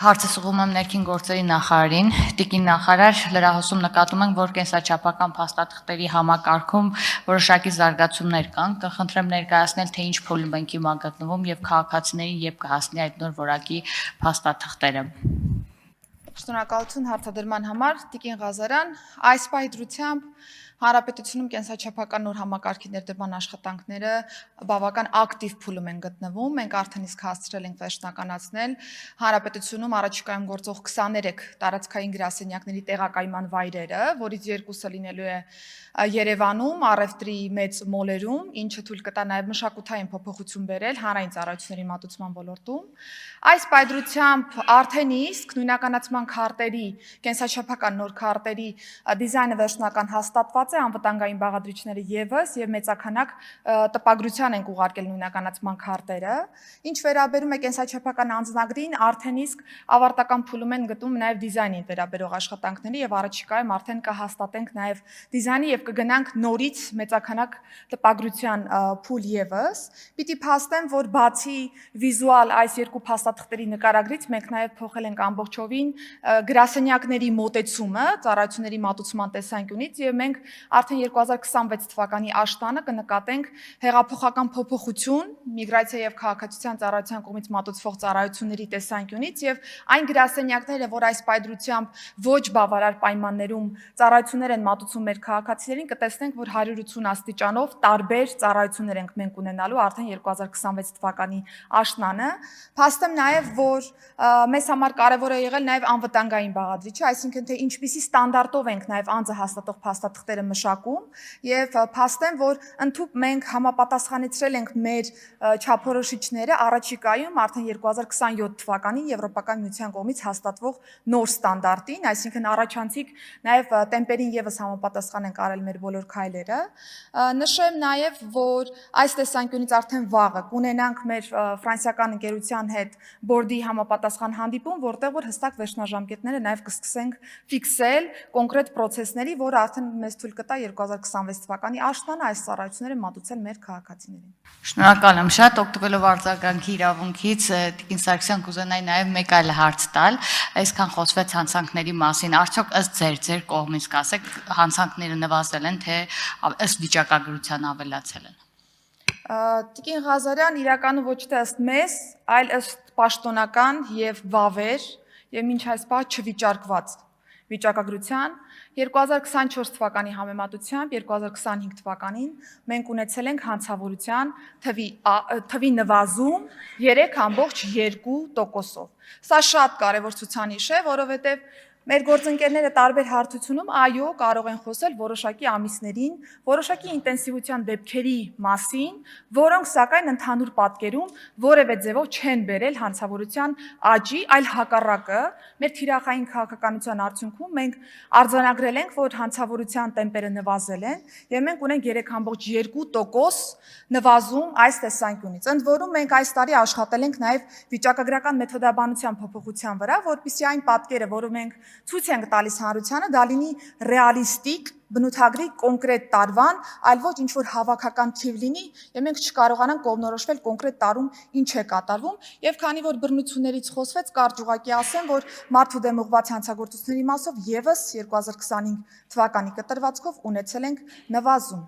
Հարցը ուղղում եմ ներքին գործերի նախարարին։ Տիկին նախարար, լրահոսում նկատում ենք, որ կենսաչափական փաստաթղթերի համակարգում որոշակի զարգացումներ կան։ Կխնդրեմ ներկայացնել, թե ինչ փուլում ենք հիմա գտնվում եւ քաղաքացիներին երբ կհասնի այդ նոր որակի փաստաթղթերը։ Շնորհակալություն հարցադրման համար, Տիկին Ղազարյան, այս պահի Հանրապետությունում կենսաչափական նոր համակարգի ներդրման աշխատանքները բավական ակտիվ փուլում են գտնվում։ Մենք արդեն իսկ հասցրել ենք վերջնականացնել Հանրապետությունում առաջիկայում գործող 23 տարածքային գրասենյակների տեղակայման վայրերը, որից երկուսը լինելու է Երևանում, առևտրի մեծ մոլերում, ինչը թույլ կտա նաև մշակութային փոփոխություն բերել հանրային ծառայությունների մատուցման ոլորտում։ Այս պայծրությամբ արդեն իսկ նույնականացման քարտերի, կենսաչափական նոր քարտերի դիզայնը վերջնական հաստատված է, անվտանգային բաղադրիչները եւս եւ մեծականակ տպագրության ենք ուղարկել նույնականացման քարտերը։ Ինչ վերաբերում է կենսաչափական անձնագրին, արդեն իսկ ավարտական փուլում են գտնում նաեւ դիզայնին վերաբերող աշխատանքների եւ առաջիկայում արդեն կհաստատենք նաեւ դիզայնի եւ կգնանք նորից մեծականակ տպագրության փուլ եւս։ Պիտի փաստեմ, որ բացի վիզուալ այս երկու փաստաթղթերի նկարագրից մենք նաեւ փոխել ենք ամբողջովին գրասենյակների մոտեցումը ծառայությունների մատուցման տեսանկյունից եւ մենք արդեն 2026 թվականի աշտանը կնկատենք հեղափոխական փոփոխություն միգրացիա եւ քաղաքացիության ծառայության կողմից մատուցվող ծառայությունների տեսանկյունից եւ այն գրասենյակները, որ այս պայծրությամբ ոչ բավարար պայմաններում ծառայություններ են մատուցում մեր քաղաքացիներին, կտեսնենք, որ 180 աստիճանով տարբեր ծառայություններ ենք մենք ունենալու արդեն 2026 թվականի աշնանը։ Փաստեմ նաեւ, որ մեզ համար կարևոր է եղել նաեւ անվտանգային բաղադրիչը, այսինքն թե ինչպիսի ստանդարտով ենք նաեւ անձը հաստատող փաստաթղթերը մշակում եւ փաստեմ, որ ընդհանուր մենք համապատասխանեցրել ենք մեր չափորոշիչները առաջիկայում արդեն 2027 թվականին Եվրոպական միության կողմից հաստատվող նոր ստանդարտին, այսինքն առաջանցիկ նաեւ տեմպերին եւս համապատասխան ենք արել մեր բոլոր քայլերը։ Նշեմ նաեւ, որ այս տեսանկյունից արդեն վաղը կունենանք մեր ֆրանսիական ընկերության հետ բորդի համապատասխան հանդիպում, որտեղ որ հստակ վերջնաժամկետները նաեւ կսկսենք ֆիքսել կոնկրետ process-ների, որը արդեն մեզ թույլ կտա 2026 թվականի աշնանը այս ծառայությունները մատուցել մեր քաղաքացիներին։ Շնորհակալ եմ շատ, օգտվելով արձագանքի իրավունքից, Տիկին Սարգսյան կուզենայի նաեւ մեկ այլ հարց տալ, այսքան խոսվեց հանցանքների մասին, արդյոք ըստ ձեր կողմից կասեք, հանցանքները նվազել են, թե ըստ վիճակագրության ավելացել են։ Տիկին Ղազարյան, իրականում ոչ թե ըստ մեզ, այլ ըստ պաշտոնական եւ վավեր եւ մինչ այս պահ չվիճարկված վիճակագրության 2024 թվականի համեմատությամբ 2025 թվականին մենք ունեցել ենք հանցավորության թվի նվազում 3.2%-ով։ Սա շատ կարևոր ցուցանիշ է, որովհետեւ մեր գործընկերները տարբեր հարթությունում այո կարող են խոսել որոշակի ամիսներին, որոշակի ինտենսիվության դեպքերի մասին, որոնք սակայն ընդհանուր պատկերում որևէ ձևով չեն բերել հանցավորության աճի, այլ հակառակը, մեր թիրախային քաղաքականության արդյունքում մենք արձանագրել ենք, որ հանցավորության տեմպերը նվազել են եւ մենք ունենք 3.2% նվազում այս տեսանկյունից։ Ընդ որում մենք այս տարի աշխատել ենք նաեւ վիճակագրական մեթոդաբանության փոփոխության վրա, որպեսզի այն պատկերը, որը մենք ցույց ենք տալիս հանրությանը, դա լինի ռեալիստիկ, բնութագրի կոնկրետ տարվան, այլ ոչ ինչ որ հավաքական թիվ լինի, եւ մենք չկարողանանք կողմնորոշվել կոնկրետ տարում ինչ է կատարվում, եւ քանի որ բռնություններից խոսվեց, կարճ ուղղակի ասեմ, որ մարդու դեմ ուղղված հանցագործությունների մասով եւս 2025 թվականի կտրվածքով ունեցել ենք նվազում։